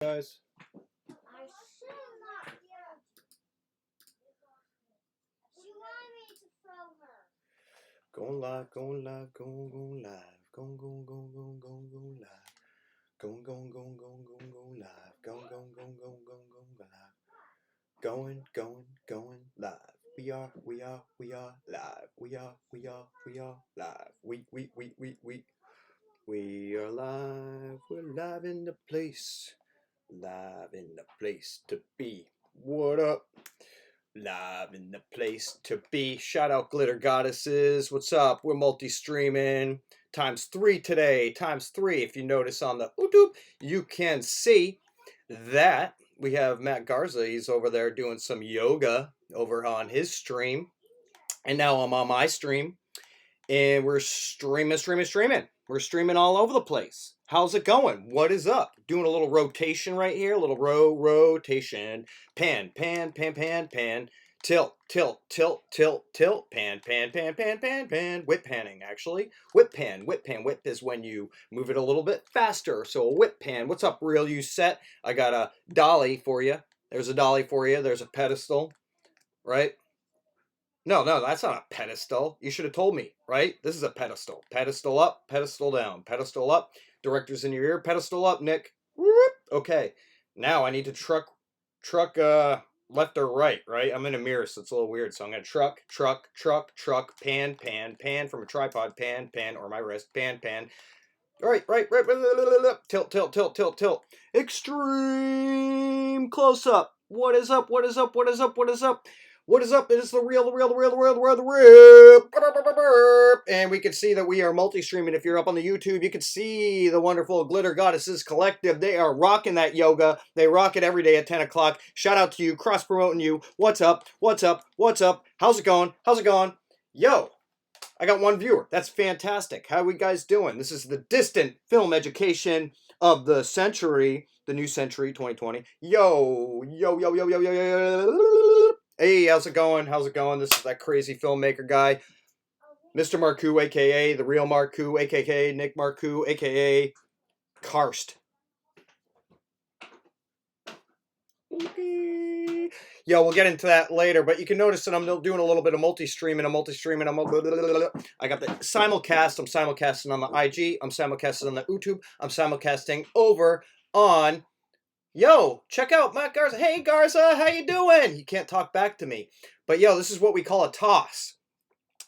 Guys. I should not yet. She wanted me to throw her. Going live, going live, going live. Going live. Going live. Going live. Going live. We are live. We are live. We are live. We're live in the place. Live in the place to be. What up? Live in the place to be. Shout out Glitter Goddesses. What's up? We're multi-streaming. ×3 today. ×3. If you notice on the YouTube, you can see that we have Matt Garza. He's over there doing some yoga over on his stream. And now I'm on my stream. And we're streaming. We're streaming all over the place. How's it going? What is up? Doing a little rotation right here. A little rotation. Pan. Tilt. Pan. Whip panning, actually. Whip pan. Whip is when you move it a little bit faster. So a whip pan. What's up, Real You Set? I got a dolly for you. There's a dolly for you. There's a pedestal, right? No, that's not a pedestal. You should have told me, right? This is a pedestal. Pedestal up, pedestal down. Pedestal up. Director's in your ear. Pedestal up, Nick. Whoop. Okay. Now I need to truck left or right, right? I'm in a mirror, so it's a little weird. So I'm going to truck, pan from a tripod, pan, or my wrist, pan. Right. Tilt. Extreme close up. What is up? What is up? It is the real. And we can see that we are multi-streaming. If you're up on the YouTube, you can see the wonderful Glitter Goddesses Collective. They are rocking that yoga. They rock it every day at 10 o'clock. Shout out to you, cross-promoting you. What's up? How's it going? Yo, I got one viewer. That's fantastic. How are we guys doing? This is the distant film education of the century, the new century, 2020. Yo. Hey, how's it going? This is that crazy filmmaker guy, Mr. Marcoux, a.k.a. the real Marcoux, a.k.a. Nick Marcoux, a.k.a. Karst. Yo, we'll get into that later, but you can notice that I'm doing a little bit of multi-streaming. I got the simulcast. I'm simulcasting on the IG. I'm simulcasting on the YouTube. I'm simulcasting over on... Yo, check out Matt Garza. Hey, Garza, how you doing? He can't talk back to me. But, yo, this is what we call a toss,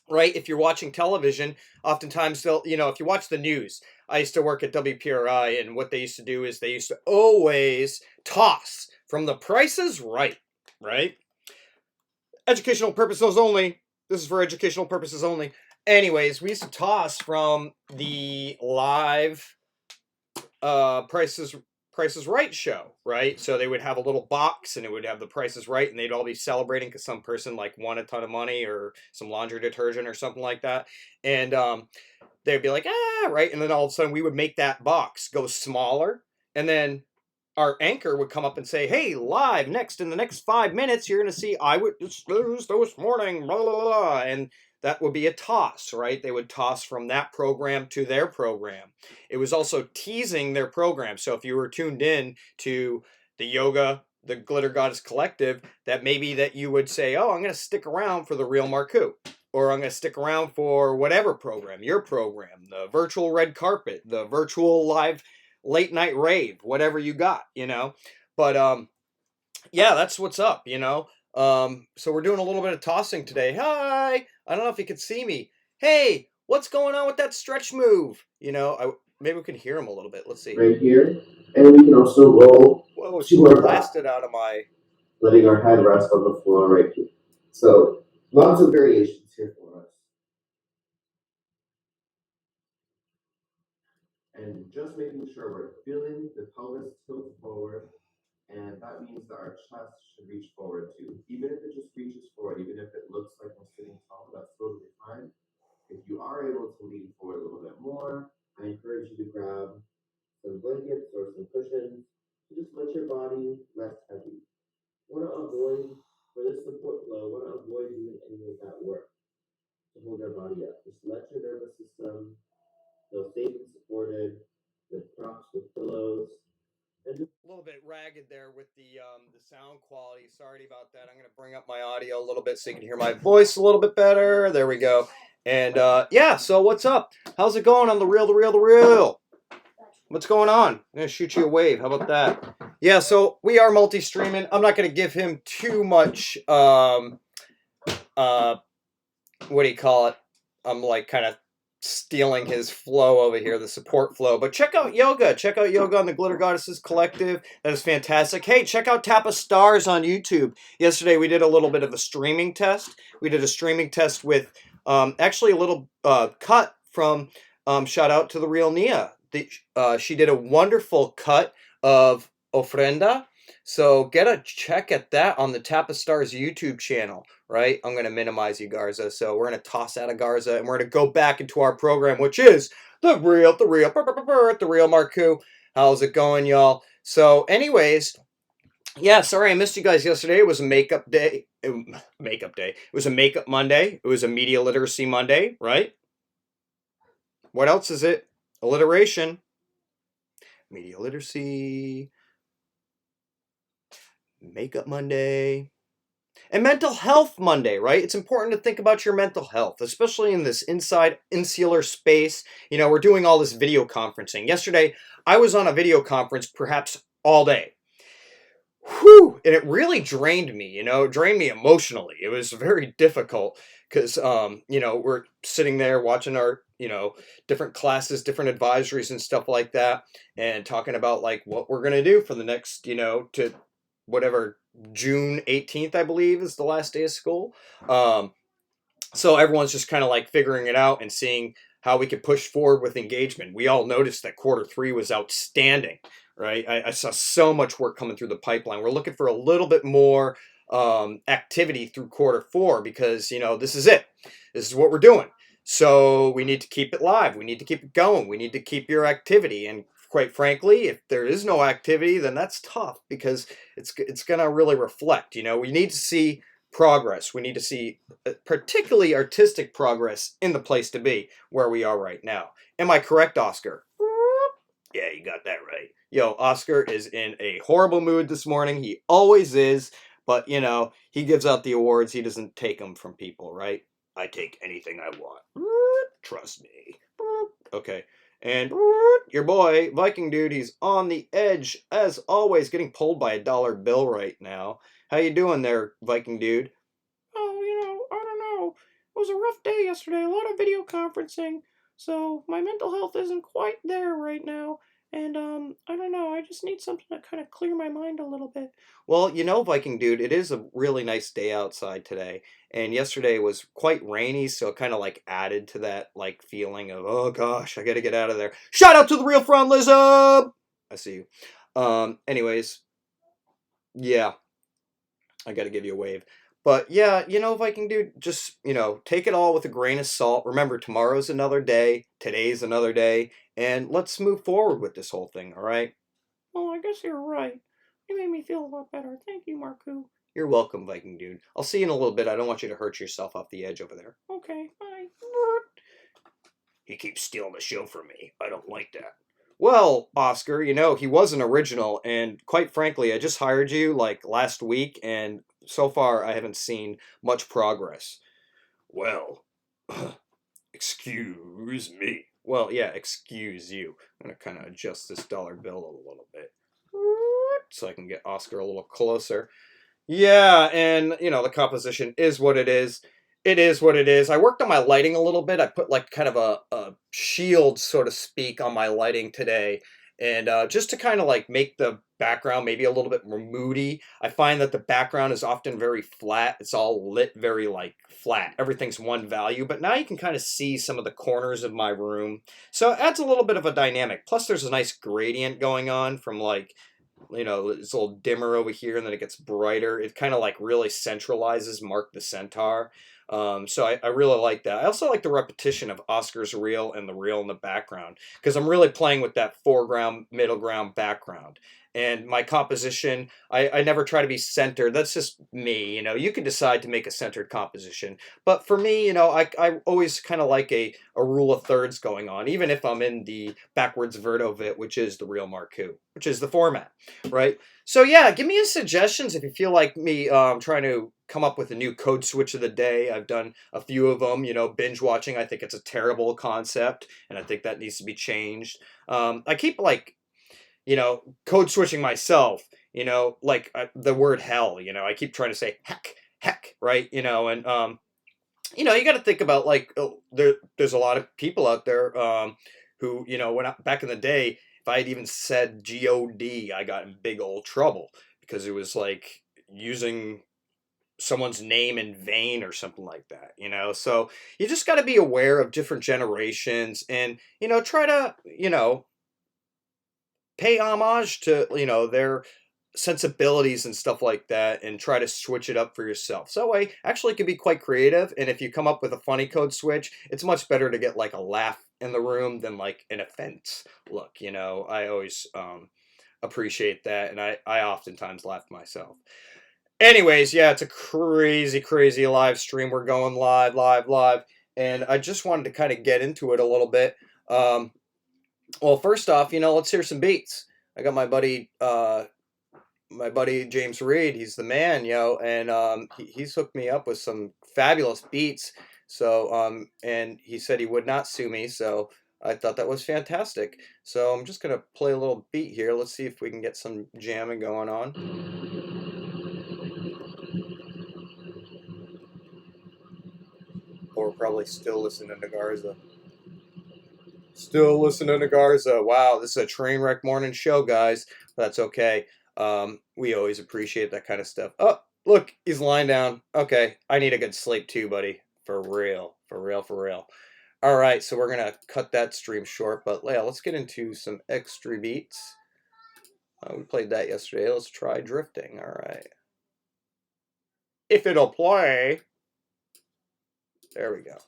right? If you're watching television, oftentimes they'll, if you watch the news, I used to work at WPRI, and what they used to do is they used to always toss from The Price is Right? Educational purposes only. This is for educational purposes only. Anyways, we used to toss from the live Price is Right show, right? So they would have a little box and it would have the Price is Right, and they'd all be celebrating because some person like won a ton of money or some laundry detergent or something like that. And they'd be like, right? And then all of a sudden we would make that box go smaller, and then our anchor would come up and say, hey, live next in the next 5 minutes, you're going to see Eyewitness News this morning, blah, blah, blah. And that would be a toss, right? They would toss from that program to their program. It was also teasing their program. So if you were tuned in to the yoga, the Glitter Goddess Collective, that maybe that you would say, oh, I'm going to stick around for the real Marcoux. Or I'm going to stick around for whatever program, your program, the virtual red carpet, the virtual live late night rave, whatever you got, But yeah, that's what's up, So we're doing a little bit of tossing today. Hi, I don't know if you can see me. Hey, what's going on with that stretch move? Maybe we can hear him a little bit. Let's see. Right here, and we can also roll to our back, blasted out of my, letting our head rest on the floor right here. So lots of variations here for us. And just making sure we're feeling the pelvis tilt forward, and that means that our chest should reach forward too. Even if it just reaches forward, even if it looks like we're sitting tall, that's totally fine. If you are able to lean forward a little bit more, I encourage you to grab some blankets or some cushions to just let your body rest heavy. Want to avoid, for this support flow, want to avoid doing any of that work to hold your body up. Just let your nervous system feel safe and supported with props, with pillows, And just A little bit ragged there with the sound quality. Sorry about that. I'm gonna bring up my audio a little bit so you can hear my voice a little bit better. There we go. And yeah, so what's up? How's it going on the real, the real, the real? What's going on? I'm gonna shoot you a wave. How about that? Yeah, so we are multi-streaming. I'm not gonna give him too much what do you call it? I'm like kind of stealing his flow over here, the support flow. But check out yoga. Check out yoga on the Glitter Goddesses Collective. That is fantastic. Hey, check out Tap of Stars on YouTube. Yesterday we did a little bit of a streaming test. We did a streaming test with actually a little cut from shout out to the real Nia. She did a wonderful cut of Ofrenda. So get a check at that on the Tap of Stars YouTube channel, right? I'm going to minimize you, Garza. So we're going to toss out of Garza and we're going to go back into our program, which is the real Marcoux. How's it going, y'all? So anyways, yeah, sorry I missed you guys yesterday. It was a makeup day. It was a makeup Monday. It was a media literacy Monday, right? What else is it? Alliteration. Media literacy. Makeup Monday. And Mental Health Monday, right? It's important to think about your mental health, especially in this insular space. You know, we're doing all this video conferencing. Yesterday, I was on a video conference perhaps all day. Whew! And it really drained me, you know, drained me emotionally. It was very difficult because, you know, we're sitting there watching our, you know, different classes, different advisories and stuff like that, and talking about like what we're going to do for the next, you know, to whatever, June 18th, I believe, is the last day of school. So everyone's just kind of like figuring it out and seeing how we could push forward with engagement. We all noticed that Q3 was outstanding, right? I saw so much work coming through the pipeline. We're looking for a little bit more activity through Q4 because, you know, this is it. This is what we're doing. So we need to keep it live. We need to keep it going. We need to keep your activity. And quite frankly, if there is no activity, then that's tough because it's going to really reflect. You know, we need to see progress. We need to see particularly artistic progress in the place to be where we are right now. Am I correct, Oscar? Yeah, you got that right. Yo, Oscar is in a horrible mood this morning. He always is. But, you know, he gives out the awards. He doesn't take them from people, right? I take anything I want. Trust me. Okay. And your boy, Viking Dude, he's on the edge, as always, getting pulled by a dollar bill right now. How you doing there, Viking Dude? Oh, you know, I don't know. It was a rough day yesterday, a lot of video conferencing, so my mental health isn't quite there right now. And, I don't know, I just need something to kind of clear my mind a little bit. Well, you know, Viking Dude, it is a really nice day outside today. And yesterday was quite rainy, so it kind of like added to that like feeling of, oh gosh, I gotta get out of there. Shout out to the real Front Lizard! I see you. Anyways, yeah, I gotta give you a wave. But yeah, you know, Viking Dude, just, you know, take it all with a grain of salt. Remember, tomorrow's another day, today's another day, and let's move forward with this whole thing, all right? Well, I guess you're right. You made me feel a lot better. Thank you, Marcoux. You're welcome, Viking Dude. I'll see you in a little bit. I don't want you to hurt yourself off the edge over there. Okay, bye. He keeps stealing the show from me. I don't like that. Well, Oscar, you know, he was an original, and quite frankly, I just hired you like last week, and so far I haven't seen much progress. Well, excuse me. Well, yeah, excuse you. I'm going to kind of adjust this dollar bill a little bit so I can get Oscar a little closer. Yeah, and, you know, the composition is what it is. It is what it is. I worked on my lighting a little bit. I put like kind of a shield, so to speak, on my lighting today. And just to kind of like make the background maybe a little bit more moody. I find that the background is often very flat. It's all lit very like flat. Everything's one value. But now you can kind of see some of the corners of my room. So it adds a little bit of a dynamic. Plus there's a nice gradient going on from like, you know, it's a little dimmer over here and then it gets brighter. It kind of like really centralizes Mark the Centaur. So I really like that. I also like the repetition of Oscar's reel and the reel in the background because I'm really playing with that foreground, middle ground, background. And my composition, I never try to be centered. That's just me, you know. You can decide to make a centered composition. But for me, you know, I always kind of like a rule of thirds going on, even if I'm in the backwards Vertovit, which is the real Marcoux, which is the format, right? So yeah, give me your suggestions if you feel like me trying to come up with a new code switch of the day. I've done a few of them, you know, binge watching. I think it's a terrible concept, and I think that needs to be changed. I keep like, you know, code switching myself, you know, like the word hell, you know, I keep trying to say heck, right? You know, and, you know, you got to think about like, oh, there's a lot of people out there who, you know, back in the day, if I had even said God, I got in big old trouble because it was like using someone's name in vain or something like that, you know. So you just got to be aware of different generations and, you know, try to, you know, pay homage to, you know, their sensibilities and stuff like that, and try to switch it up for yourself. So that way actually it can be quite creative, and if you come up with a funny code switch, it's much better to get like a laugh in the room than like an offense look, you know. I always appreciate that, and I oftentimes laugh myself. Anyways, yeah, it's a crazy live stream. We're going live, and I just wanted to kind of get into it a little bit. Well, first off, you know, let's hear some beats. I got my buddy James Reed. He's the man, yo, and he's hooked me up with some fabulous beats. So and he said he would not sue me, so I thought that was fantastic. So I'm just gonna play a little beat here. Let's see if we can get some jamming going on. Or probably still listening to Garza. Still listening to Garza. Wow, this is a train wreck morning show, guys. That's okay. We always appreciate that kind of stuff. Oh, look, he's lying down. Okay, I need a good sleep too, buddy. For real. All right, so we're gonna cut that stream short, but yeah, let's get into some extra beats. We played that yesterday. Let's try drifting. All right. If it'll play. There we go.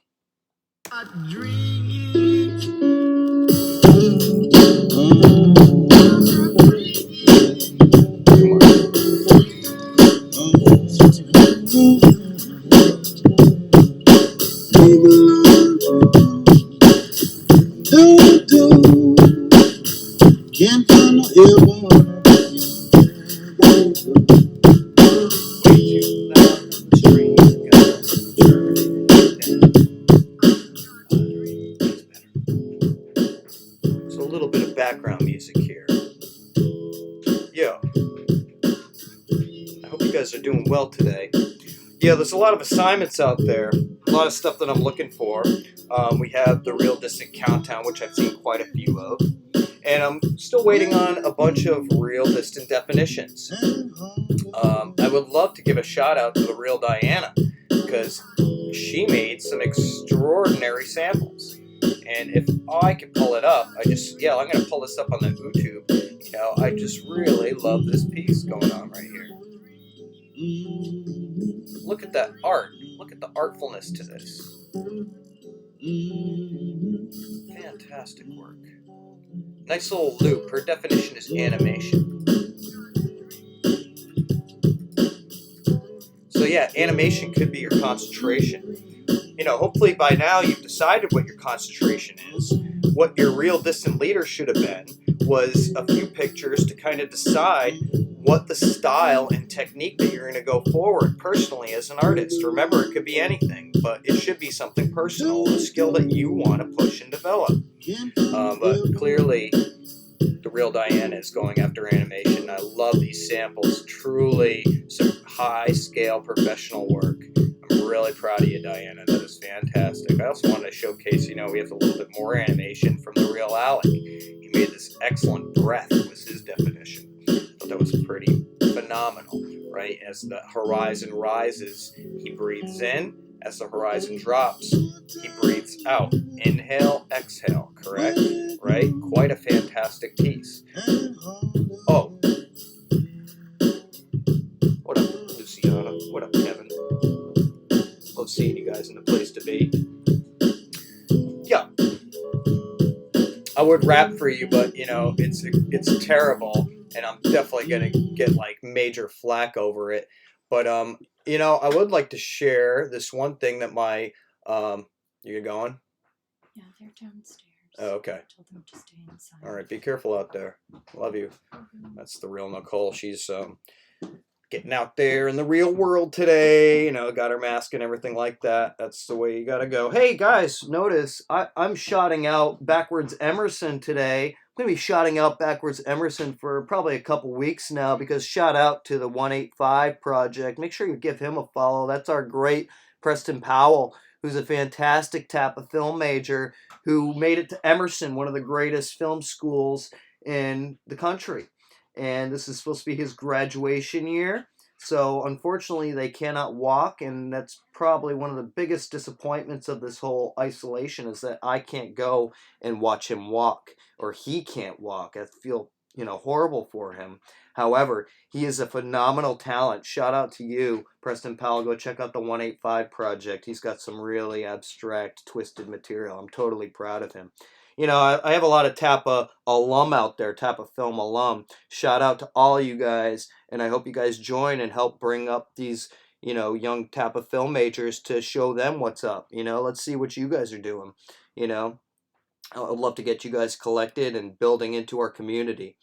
Can't find no So a little bit of background music here. Yo, I hope you guys are doing well today. Yeah, there's a lot of assignments out there, a lot of stuff that I'm looking for. We have the Real Distant Countdown, which I've seen quite a few of. And I'm still waiting on a bunch of real distant definitions. I would love to give a shout out to the real Diana, because she made some extraordinary samples. And if I could pull it up, I'm going to pull this up on the YouTube. You know, I just really love this piece going on right here. Look at that art. Look at the artfulness to this. Fantastic work. Nice little loop. Her definition is animation. So yeah, animation could be your concentration. You know, hopefully by now you've decided what your concentration is. What your real distant leader should have been was a few pictures to kind of decide what the style and technique that you're going to go forward personally as an artist. Remember, it could be anything, but it should be something personal, a skill that you want to push and develop. But clearly, the real Diana is going after animation. I love these samples. Truly some high-scale professional work. I'm really proud of you, Diana. That is fantastic. I also wanted to showcase, you know, we have a little bit more animation from the real Alec. He made this excellent breath, was his definition. I thought that was pretty phenomenal, right? As the horizon rises, he breathes in. As the horizon drops, he breathes out. Inhale, exhale, correct? Right? Quite a fantastic piece. Oh. What up, Luciana? What up, Kevin? Love seeing you guys in the place to be. Yeah. I would rap for you, but, you know, it's terrible. and I'm definitely gonna get like major flack over it. But you know, I would like to share this one thing that my you going? Yeah, they're downstairs. Oh, okay. I told them to stay inside. All right, be careful out there. Love you. That's the real Nicole. She's getting out there in the real world today. You know, got her mask and everything like that. That's the way you gotta go. Hey guys, notice I'm shouting out Backwards Emerson today. I'm gonna be shouting out Backwards Emerson for probably a couple weeks now, because shout out to the 185 Project. Make sure you give him a follow. That's our great Preston Powell, who's a fantastic Tappa film major who made it to Emerson, one of the greatest film schools in the country. And this is supposed to be his graduation year. So unfortunately, they cannot walk, and that's probably one of the biggest disappointments of this whole isolation, is that I can't go and watch him walk, or he can't walk. I feel, you know, horrible for him. However, he is a phenomenal talent. Shout out to you, Preston Powell. Go check out the 185 Project. He's got some really abstract, twisted material. I'm totally proud of him. You know, I have a lot of Tappa alum out there, Tappa film alum. Shout out to all you guys, and I hope you guys join and help bring up these, you know, young Tappa film majors to show them what's up. You know, let's see what you guys are doing. You know, I'd love to get you guys collected and building into our community.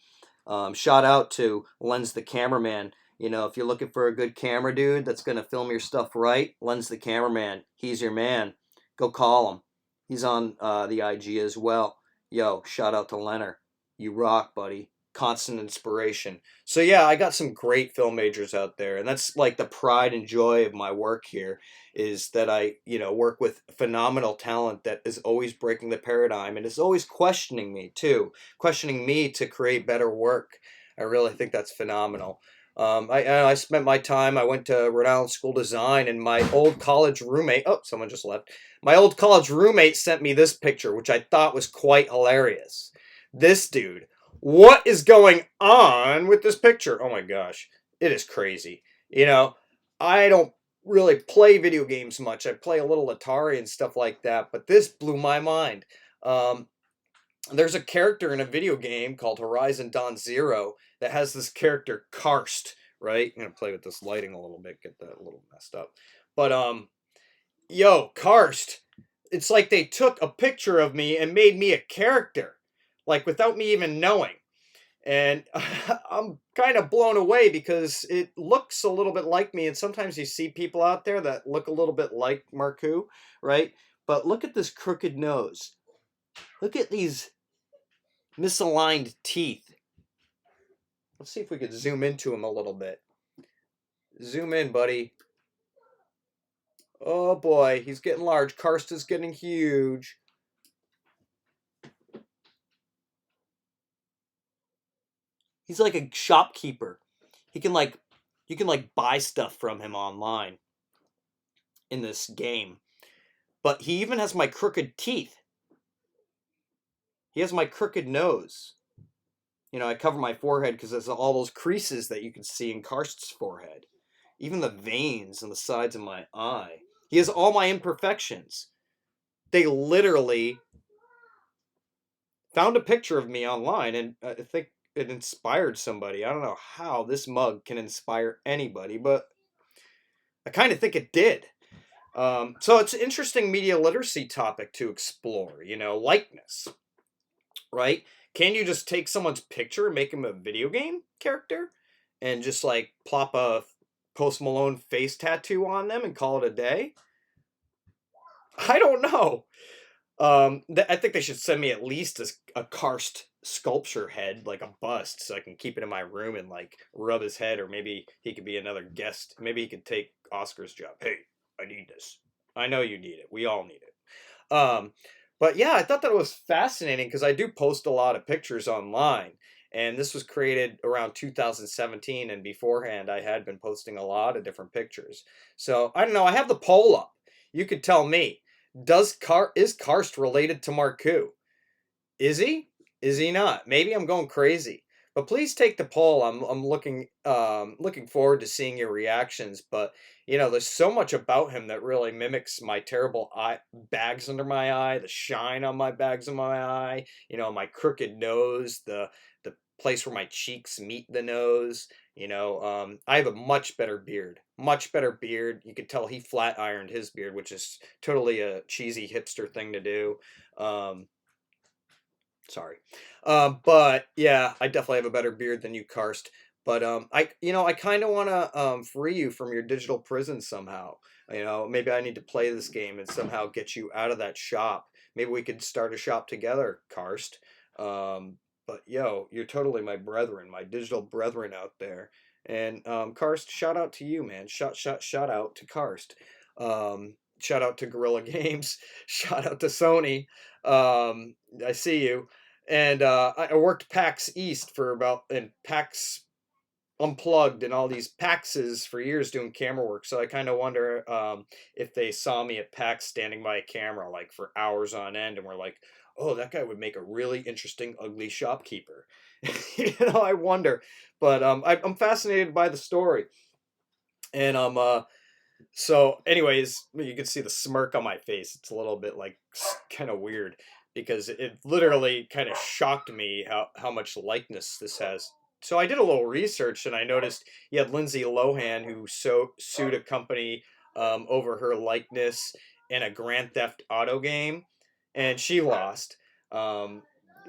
Shout out to Lens the Cameraman. You know, if you're looking for a good camera dude that's going to film your stuff right, Lens the Cameraman, he's your man. Go call him. He's on the IG as well. Yo, shout out to Leonard. You rock, buddy. Constant inspiration. So yeah, I got some great film majors out there, and that's like the pride and joy of my work here, is that I, you know, work with phenomenal talent that is always breaking the paradigm and is always questioning me too, questioning me to create better work. I really think that's phenomenal. I spent my time, I went to Rhode Island School of Design, and my old college roommate, oh, someone just left. My old college roommate sent me this picture, which I thought was quite hilarious. This dude. What is going on with this picture? Oh my gosh. It is crazy. You know, I don't really play video games much. I play a little Atari and stuff like that, but this blew my mind. There's a character in a video game called Horizon Dawn Zero that has this character Karst, right? I'm gonna play with this lighting a little bit, get that a little messed up. But yo, Karst, it's like they took a picture of me and made me a character, like without me even knowing. And I'm kind of blown away because it looks a little bit like me. And sometimes you see people out there that look a little bit like Marcoux, right? But look at this crooked nose. Look at these misaligned teeth. Let's see if we could zoom into him a little bit. Zoom in, buddy. Oh boy, he's getting large. Karst is getting huge. He's like a shopkeeper. He can like, you can like buy stuff from him online in this game. But he even has my crooked teeth. He has my crooked nose. You know, I cover my forehead because there's all those creases that you can see in Karst's forehead. Even the veins on the sides of my eye. He has all my imperfections. They literally found a picture of me online, and I think it inspired somebody. I don't know how this mug can inspire anybody, but I kind of think it did. So it's an interesting media literacy topic to explore, you know, likeness, right? Can you just take someone's picture and make him a video game character and just like plop a Post Malone face tattoo on them and call it a day? I don't know. I think they should send me at least a Karst sculpture head, like a bust, so I can keep it in my room and like rub his head, or maybe he could be another guest. Maybe he could take Oscar's job. Hey, I need this. I know you need it. We all need it. But yeah, I thought that was fascinating because I do post a lot of pictures online. And this was created around 2017, and beforehand I had been posting a lot of different pictures. So I don't know, I have the poll up. You could tell me. Is Karst related to Marcoux? Is he? Is he not? Maybe I'm going crazy. But please take the poll. I'm looking forward to seeing your reactions. But you know, there's so much about him that really mimics my terrible bags under my eye, the shine on my bags of my eye. You know, my crooked nose, the place where my cheeks meet the nose. I have a much better beard. Much better beard. You could tell he flat ironed his beard, which is totally a cheesy hipster thing to do. Um, Sorry. But yeah, I definitely have a better beard than you, Karst. But I kind of want to free you from your digital prison somehow. Maybe I need to play this game and somehow get you out of that shop. Maybe we could start a shop together, Karst. But yo, you're totally my brethren, my digital brethren out there. And Karst, shout out to you, man. Shout out to Karst. Shout out to Guerrilla Games. Shout out to Sony. I see you. And I worked PAX East and PAX Unplugged and all these PAXs for years doing camera work. So I kind of wonder if they saw me at PAX standing by a camera like for hours on end and were like, oh, that guy would make a really interesting, ugly shopkeeper. I wonder. But I'm fascinated by the story. And so, anyways, you can see the smirk on my face. It's a little bit like kind of weird because it literally kind of shocked me how much likeness this has. So I did a little research and I noticed you had Lindsay Lohan who sued a company over her likeness in a Grand Theft Auto game, and she lost.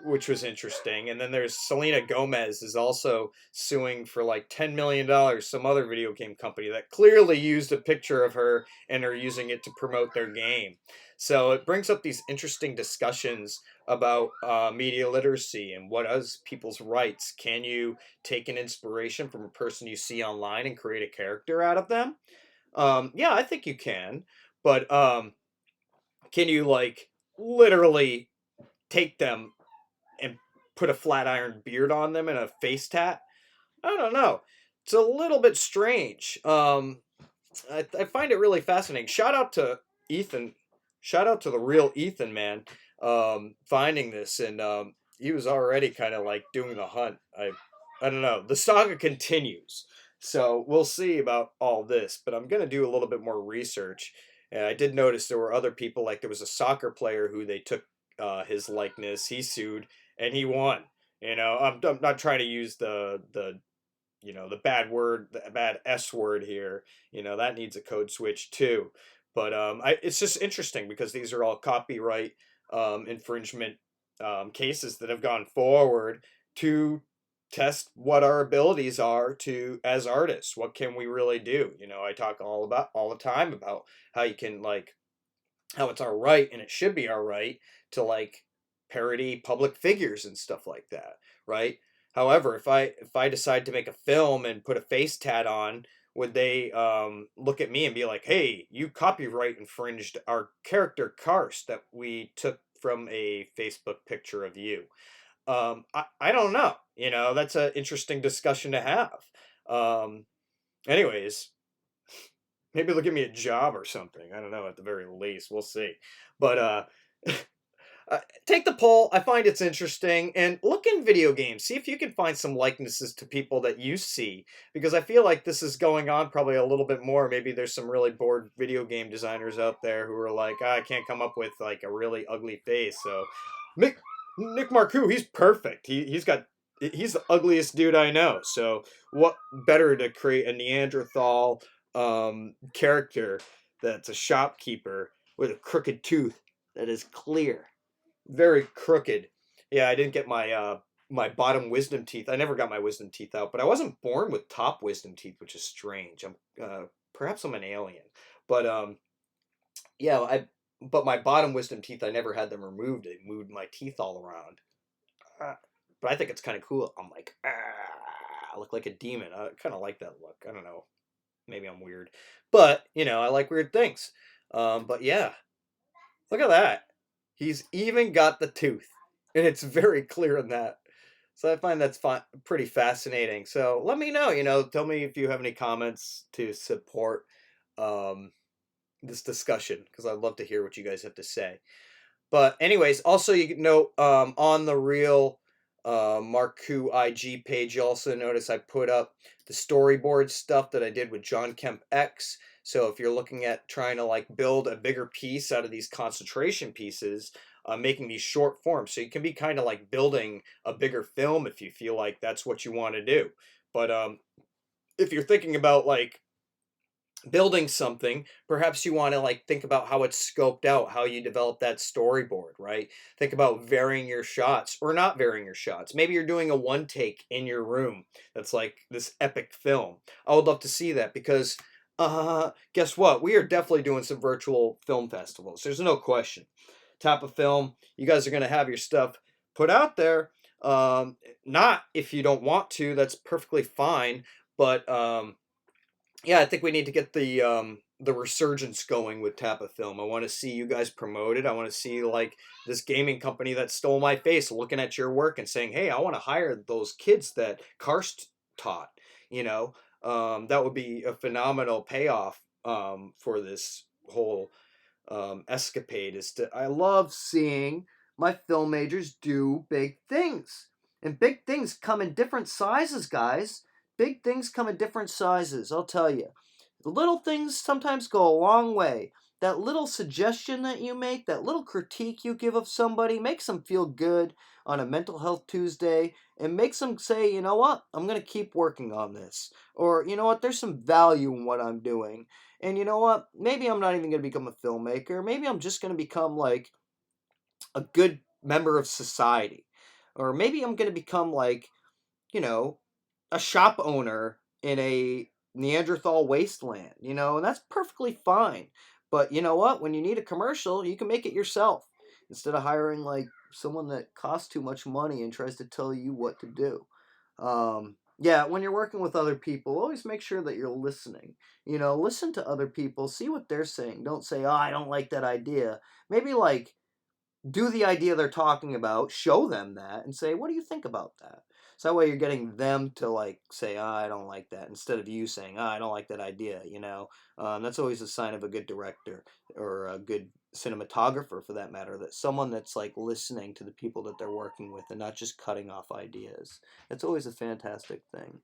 Which was interesting. And then there's Selena Gomez is also suing for like $10 million, some other video game company that clearly used a picture of her and are using it to promote their game. So it brings up these interesting discussions about media literacy and what is people's rights. Can you take an inspiration from a person you see online and create a character out of them? Yeah, I think you can. But can you like literally take them and put a flat iron beard on them and a face tat? I don't know. It's a little bit strange. I find it really fascinating. Shout out to Ethan. Shout out to the real Ethan, man. Finding this, and he was already kind of like doing the hunt. I don't know. The saga continues, so we'll see about all this. But I'm gonna do a little bit more research. And I did notice there were other people. Like there was a soccer player who they took his likeness. He sued and he won. I'm not trying to use the the bad word, the bad S word here. That needs a code switch too. But it's just interesting because these are all copyright infringement cases that have gone forward to test what our abilities are to as artists. What can we really do? I talk all the time about how you can how it's our right and it should be our right to parody public figures and stuff like that, right? However, if I decide to make a film and put a face tat on, would they look at me and be like, "Hey, you copyright infringed our character Karst that we took from a Facebook picture of you"? I don't know. That's an interesting discussion to have. Anyways, maybe they'll give me a job or something. I don't know. At the very least, we'll see. But take the poll. I find it's interesting. And look in video games. See if you can find some likenesses to people that you see. Because I feel like this is going on probably a little bit more. Maybe there's some really bored video game designers out there who are like, I can't come up with a really ugly face. So Nick Marcoux, he's perfect. He's the ugliest dude I know. So what better to create a Neanderthal character that's a shopkeeper with a crooked tooth that is clear. Very crooked. Yeah, I didn't get my my bottom wisdom teeth. I never got my wisdom teeth out, but I wasn't born with top wisdom teeth, which is strange. Perhaps I'm an alien. But yeah, but my bottom wisdom teeth, I never had them removed. They moved my teeth all around. But I think it's kind of cool. I'm like, I look like a demon. I kind of like that look. I don't know. Maybe I'm weird. But, I like weird things. But yeah, look at that. He's even got the tooth. And it's very clear in that. So I find that's pretty fascinating. So let me know, tell me if you have any comments to support this discussion. Because I'd love to hear what you guys have to say. But anyways, also you know, on the real Marcoux IG page, you also notice I put up the storyboard stuff that I did with John Kemp X. So if you're looking at trying to build a bigger piece out of these concentration pieces, making these short forms. So you can be kind of like building a bigger film if you feel like that's what you want to do. But if you're thinking about like building something, perhaps you want to like think about how it's scoped out, how you develop that storyboard, right? Think about varying your shots or not varying your shots. Maybe you're doing a one take in your room that's like this epic film. I would love to see that because guess what? We are definitely doing some virtual film festivals. There's no question. Type of film, you guys are going to have your stuff put out there. Not if you don't want to, that's perfectly fine. But yeah, I think we need to get the resurgence going with Tappa Film. I want to see you guys promoted. I want to see like this gaming company that stole my face looking at your work and saying, "Hey, I want to hire those kids that Karst taught." You know, that would be a phenomenal payoff for this whole escapade. I love seeing my film majors do big things, and big things come in different sizes, guys. Big things come in different sizes, I'll tell you. The little things sometimes go a long way. That little suggestion that you make, that little critique you give of somebody, makes them feel good on a Mental Health Tuesday and makes them say, you know what, I'm going to keep working on this. Or, you know what, there's some value in what I'm doing. And you know what, maybe I'm not even going to become a filmmaker. Maybe I'm just going to become like a good member of society. Or maybe I'm going to become like, you know, a shop owner in a Neanderthal wasteland, you know, and that's perfectly fine. But you know what? When you need a commercial, you can make it yourself instead of hiring like someone that costs too much money and tries to tell you what to do. Yeah, when you're working with other people, always make sure that you're listening. You know, listen to other people, see what they're saying. Don't say, "Oh, I don't like that idea." Maybe like do the idea they're talking about, show them that, and say, "What do you think about that?" So that way you're getting them to like say, "I don't like that," instead of you saying, "I don't like that idea." You know, that's always a sign of a good director or a good cinematographer, for that matter. That someone that's like listening to the people that they're working with and not just cutting off ideas. It's always a fantastic thing.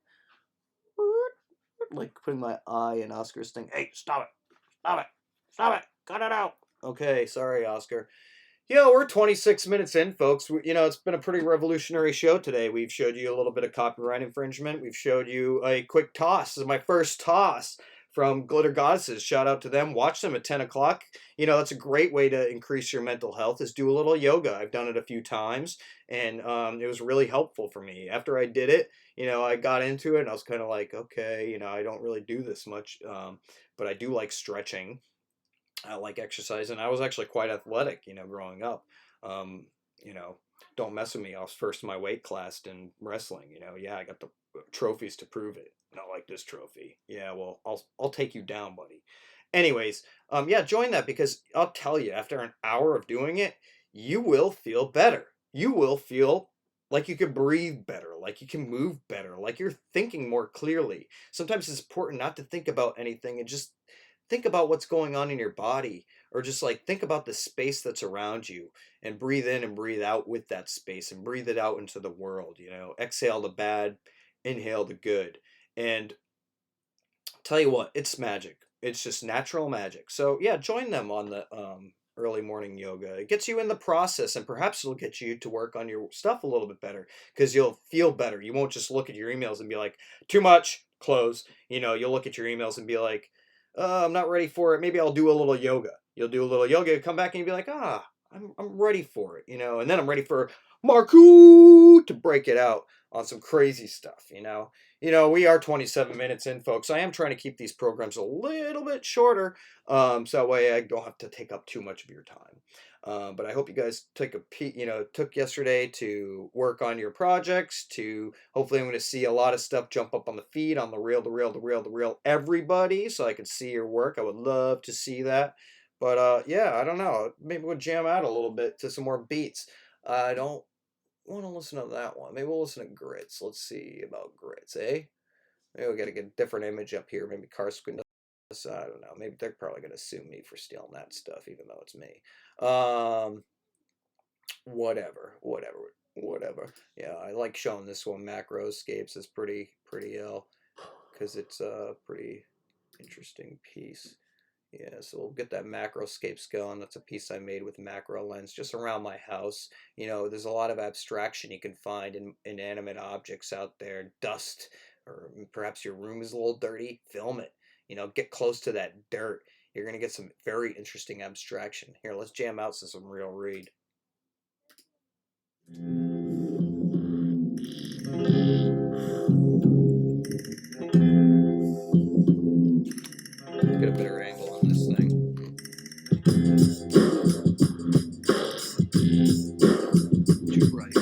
Like putting my eye in Oscar's thing. Hey, stop it! Stop it! Stop it! Cut it out! Okay, sorry, Oscar. Yeah, we're 26 minutes in, folks. You know, it's been a pretty revolutionary show today. We've showed you a little bit of copyright infringement. We've showed you a quick toss. This is my first toss from Glitter Goddesses. Shout out to them. Watch them at 10 o'clock. You know, that's a great way to increase your mental health is do a little yoga. I've done it a few times, and it was really helpful for me. After I did it, you know, I got into it, and I was kind of like, okay, you know, I don't really do this much, but I do like stretching. I like exercise, and I was actually quite athletic, you know, growing up. You know, don't mess with me. I was first in my weight class in wrestling. You know, yeah, I got the trophies to prove it. Not like this trophy. Yeah, well, I'll take you down, buddy. Anyways, yeah, join that because I'll tell you, after an hour of doing it, you will feel better. You will feel like you can breathe better, like you can move better, like you're thinking more clearly. Sometimes it's important not to think about anything and just think about what's going on in your body, or just like think about the space that's around you and breathe in and breathe out with that space and breathe it out into the world. You know, exhale the bad, inhale the good. And tell you what, it's magic. It's just natural magic. So yeah, join them on the early morning yoga. It gets you in the process, and perhaps it'll get you to work on your stuff a little bit better because you'll feel better. You won't just look at your emails and be like, too much, close. You know, you'll look at your emails and be like, I'm not ready for it. Maybe I'll do a little yoga. You'll do a little yoga, come back and you'll be like, I'm ready for it, you know, and then I'm ready for Marcoux to break it out on some crazy stuff, you know. You know, we are 27 minutes in, folks. I am trying to keep these programs a little bit shorter, so that way I don't have to take up too much of your time. But I hope you guys took yesterday to work on your projects. To hopefully, I'm going to see a lot of stuff jump up on the feed on the real, everybody, so I can see your work. I would love to see that. But yeah, I don't know. Maybe we'll jam out a little bit to some more beats. I don't want to listen to that one. Maybe we'll listen to Grits. Let's see about Grits, eh? Maybe we'll get a different image up here. Maybe Carsquin does. I don't know. Maybe they're probably going to sue me for stealing that stuff, even though it's me. Whatever. Yeah, I like showing this one. Macroscapes is pretty ill because it's a pretty interesting piece. Yeah, so we'll get that macroscapes going. That's a piece I made with macro lens just around my house. You know, there's a lot of abstraction you can find in inanimate objects out there. Dust, or perhaps your room is a little dirty. Film it. You know, get close to that dirt. You're going to get some very interesting abstraction. Here, let's jam out some real read. Get a better angle on this thing. Too bright.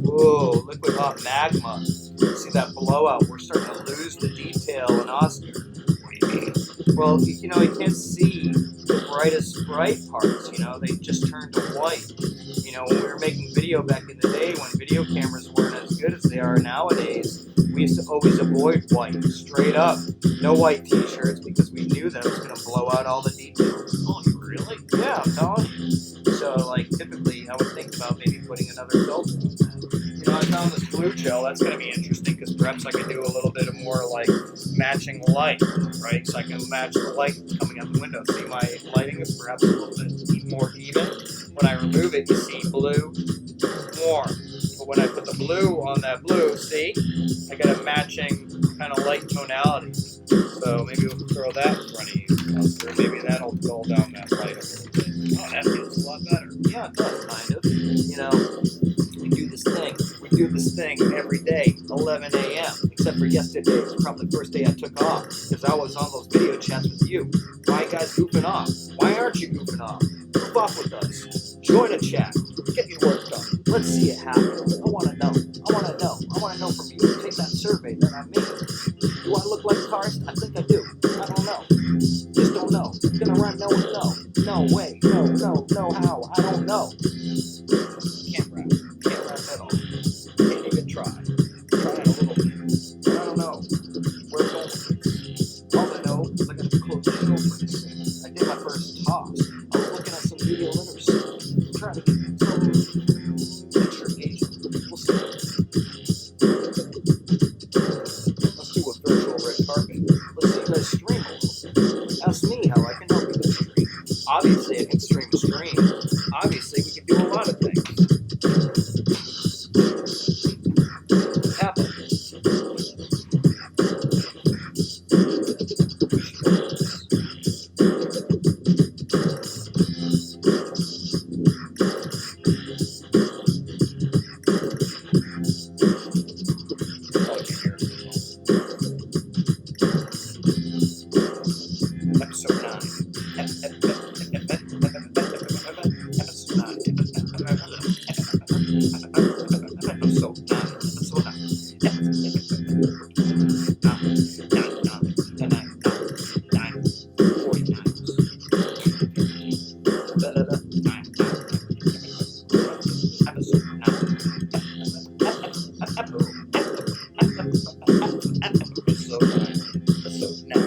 Whoa, liquid hot magma. See that blowout? We're starting to lose the detail in Oscar. Well, you know, you can't see the brightest bright parts, you know, they just turned to white. You know, when we were making video back in the day, when video cameras weren't as good as they are nowadays, we used to always avoid white, straight up. No white t-shirts, because we knew that it was going to blow out all the details. Oh, you really? Yeah, I'm telling you. So, like, typically, I would think about maybe putting another filter on that. You know, I found this blue gel. That's going to be interesting, because perhaps I could do a little bit of more, like, matching light, right? So I can match the light coming out the window. See, my lighting is perhaps a little bit more even. When I remove it, you see blue, warm. But when I put the blue on that blue, see, I get a matching kind of light tonality. So maybe we'll throw that in front of you. Or maybe that'll dull down that light a little bit. Oh, that feels a lot better. Yeah, it does, kind of. You know, we do this thing every day, 11 a.m. Except for yesterday. It was probably the first day I took off, because I was on those video chats with you. Why are you guys goofing off? Why aren't you goofing off? Goof off with us. Join a chat. Get your work done. Let's see it happen. I want to know. I want to know. I want to know from you. Take that survey that I made. Do I look like Cars? I think I do. I don't know. Just don't know. Gonna rhyme no and no. No way. No, no, no how. I don't know. Can't rap. Can't rap at all. Can't even try. Trying a little bit. But I don't know. Where it's going with this. All I know is I got to close the show pretty soon. I did my first toss. I was looking at some video literacy. Trying to get some picture engagement. We'll see. Let's do a virtual red carpet. Let's see you guys stream a little bit. Ask me how I can help you with stream. Obviously, I can stream a stream. Obviously, we can do a lot of things. What happened? Oh, you can hear it. Episode 9.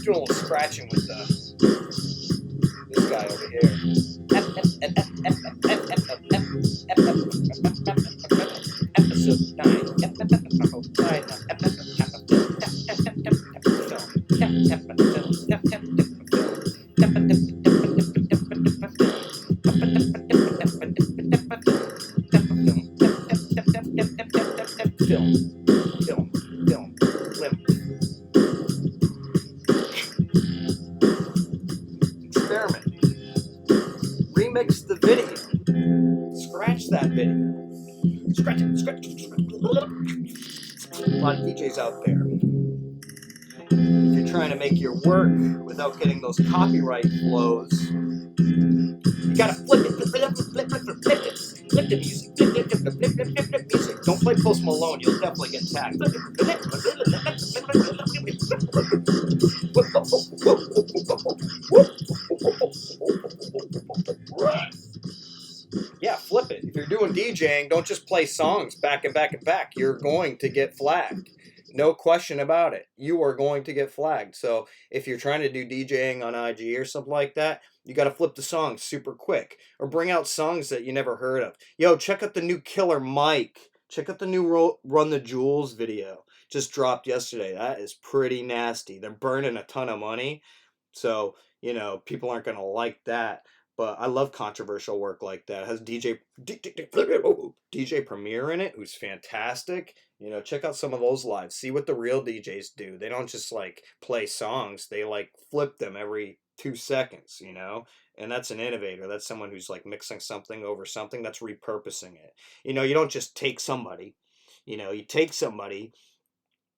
Doing a little scratching with this guy over here. Episode 9. Experiment. Remix the video. Scratch that video. Scratch it, scratch it, scratch it. A lot of DJs out there. If you're trying to make your work without getting those copyright flows, you gotta flip it, flip it. Flip the music, flip music. Don't play Post Malone, you'll definitely get tagged. Yeah, flip it. If you're doing DJing, don't just play songs back and back and back. You're going to get flagged. No question about it. You are going to get flagged. So if you're trying to do DJing on IG or something like that, you got to flip the songs super quick or bring out songs that you never heard of. Yo, check out the new Killer Mike. Check out the new Run the Jewels video. Just dropped yesterday. That is pretty nasty. They're burning a ton of money. So, people aren't going to like that. But I love controversial work like that. It has DJ Premier in it, who's fantastic. Check out some of those live. See what the real DJs do. They don't just play songs. They flip them every 2 seconds, And that's an innovator. That's someone who's mixing something over something. That's repurposing it. You don't just take somebody. You take somebody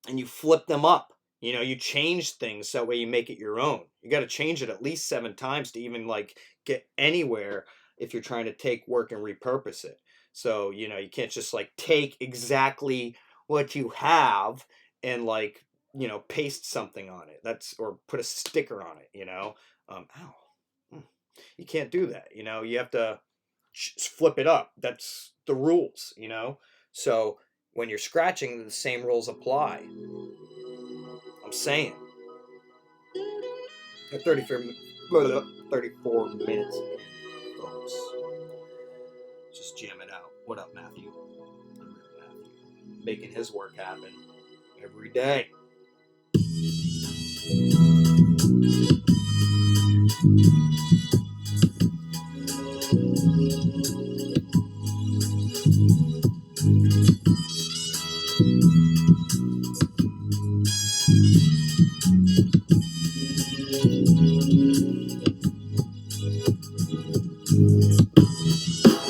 and you flip them up. You change things so that way you make it your own. You got to change it at least 7 times to even get anywhere if you're trying to take work and repurpose it. So, you can't just take exactly what you have and paste something on it. Or put a sticker on it, You can't do that, You have to flip it up. That's the rules, So when you're scratching, the same rules apply. I'm saying. At 34 minutes in, folks. Just jam it out. What up, Matthew? The real Matthew. Making his work happen every day.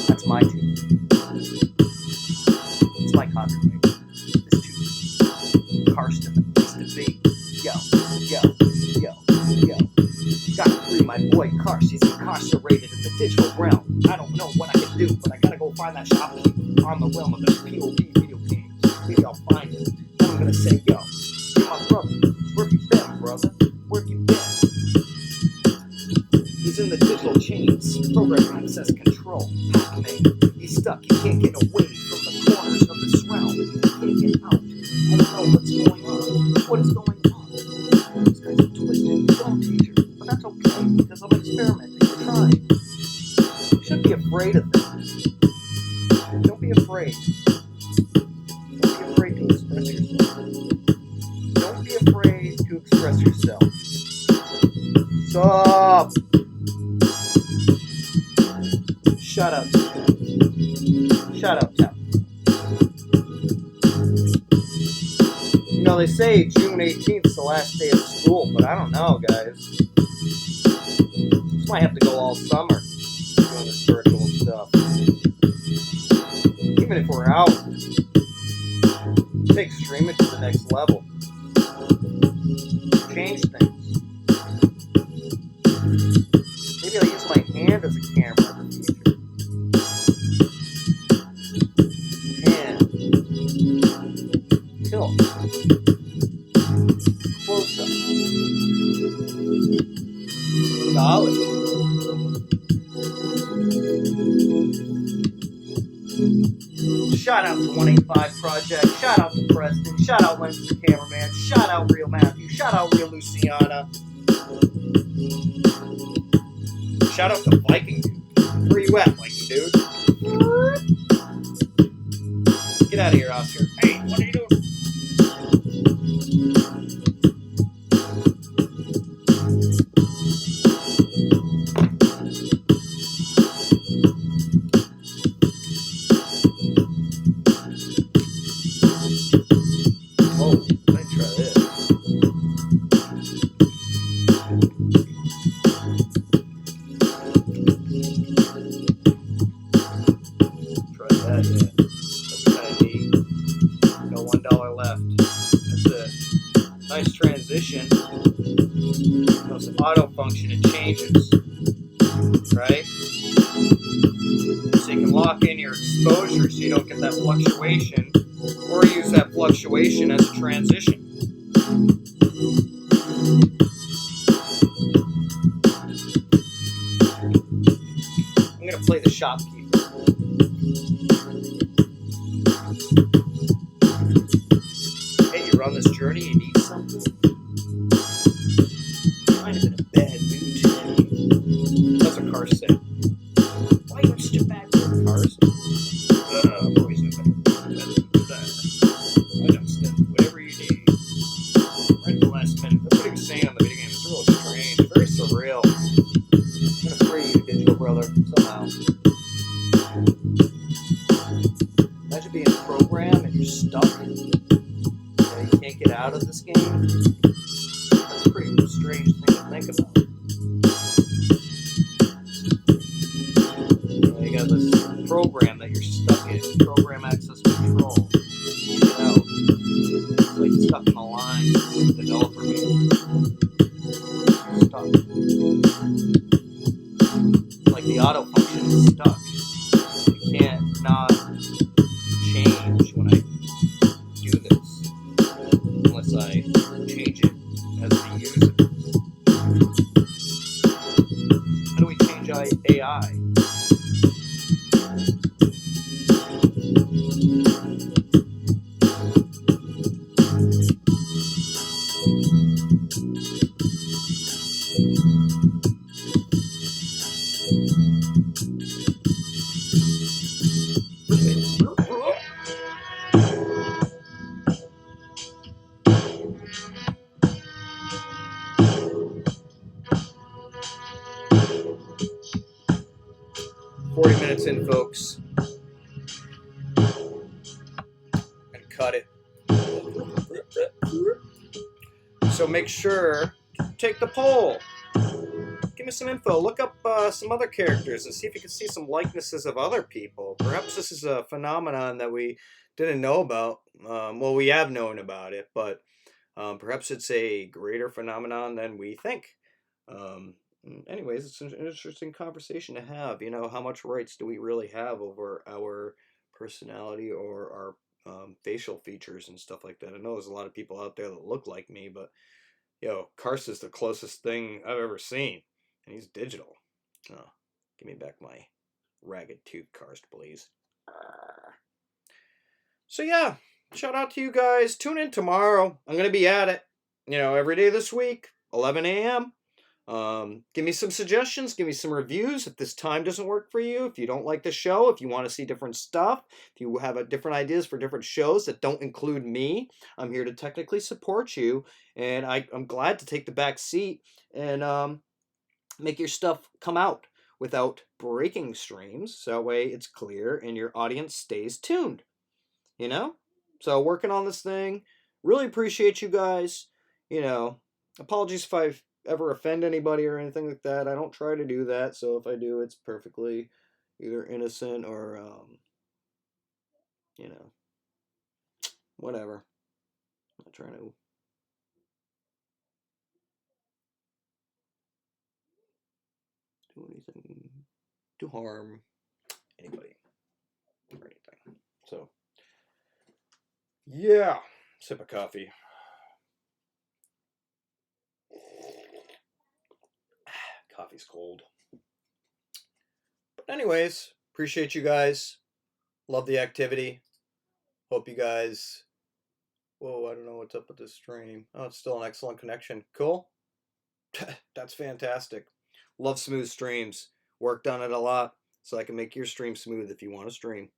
That's my tune. It's my contribution. This tune. Karsten, the place to be. Yo. Gotta free my boy Karst. He's incarcerated in the digital realm. I don't know what I can do, but I gotta go find that shopkeeper on the realm of the POV video games. Maybe I'll find him. Then I'm gonna say, yo, you're my brother. Where have you been, brother? Where have you been? He's in the digital chains, program access control, Pac-Man. He's stuck, he can't get away from the corners of this realm. He can't get out. I don't know what's going on. What is going on? This guy's a twisted film teacher, but that's okay because I'm experimenting and trying. You shouldn't be afraid of this. Don't be afraid. Don't be afraid to express yourself. Don't be afraid to express yourself. Stop! Shut up. Shut up, Tap. They say June 18th is the last day of school, but I don't know, guys. Just might have to go all summer doing this virtual stuff. Even if we're out, take streaming to the next level. Change things. Maybe I'll use my hand as a camera in the future. Tilt. Close up. Dolly. Shout out to 185 Project. Shout out to Preston. Shout out Lens the Cameraman. Shout out Real Matthew. Shout out Real Luciana. Shout out to Viking Dude. Where you at, Viking Dude? Get out of here, Oscar. Hey, what are you doing? Oh, let me try this. Try that, yeah. That's kind of neat. No $1 left. That's it. Nice transition. Some auto function, it changes. Right? So you can lock in your exposure so you don't get that fluctuation, or use that fluctuation as a transition. I'm going to play the shopkeeper. Hey, you run this journey, you need something. Kind of in a bad mood today. That's what Cars said. Why are you in such a bad mood, Cars? I'm always in a bad mood. I understand whatever you need. Right at the last minute. That's what he was saying on the video game. It's real strange, very surreal. I'm gonna free you, digital brother, somehow. Imagine being programmed and you're stuck. You can't get out of this game. That's a pretty strange thing to think about. You got this program that you're stuck in. Program access control. You get out. It's like stuck in a line. Developer meeting. Stuck. Like the auto function is stuck. You can't not change when I do this. Unless I change it as the user. How do we change AI? Minutes in, folks, and cut it. So make sure to take the poll. Give me some info. Look up some other characters and see if you can see some likenesses of other people. Perhaps this is a phenomenon that we didn't know about. Well, we have known about it, but perhaps it's a greater phenomenon than we think. Anyways, it's an interesting conversation to have. You know, how much rights do we really have over our personality or our facial features and stuff like that? I know there's a lot of people out there that look like me, but Karst is the closest thing I've ever seen, and he's digital. Oh, give me back my ragged tooth, Karst, please. So yeah, shout out to you guys. Tune in tomorrow. I'm gonna be at it. Every day this week, 11 a.m. Give me some suggestions, give me some reviews if this time doesn't work for you, if you don't like the show, if you want to see different stuff, if you have different ideas for different shows that don't include me. I'm here to technically support you, and I'm glad to take the back seat and make your stuff come out without breaking streams, so that way it's clear and your audience stays tuned. So working on this thing, really appreciate you guys. Apologies if I've ever offend anybody or anything like that. I don't try to do that, so if I do, it's perfectly either innocent or whatever. I'm not trying to do anything to harm anybody or anything. So yeah, sip of coffee. Coffee's cold. But anyways, appreciate you guys. Love the activity. Hope you guys... Whoa, I don't know what's up with this stream. Oh, it's still an excellent connection. Cool. That's fantastic. Love smooth streams. Worked on it a lot, so I can make your stream smooth if you want to stream.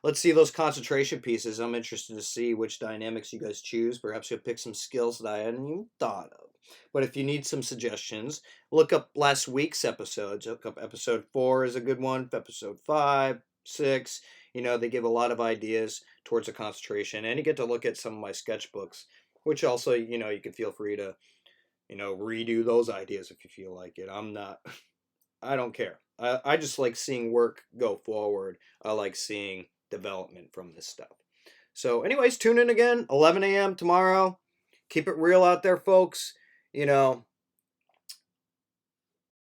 Let's see those concentration pieces. I'm interested to see which dynamics you guys choose. Perhaps you'll pick some skills that I hadn't even thought of. But if you need some suggestions, look up last week's episodes. Look up episode 4 is a good one. Episode 5, 6. They give a lot of ideas towards the concentration. And you get to look at some of my sketchbooks, which also, you can feel free to, redo those ideas if you feel like it. I don't care. I just like seeing work go forward. I like seeing development from this stuff. So anyways, tune in again, 11 a.m. tomorrow. Keep it real out there, folks.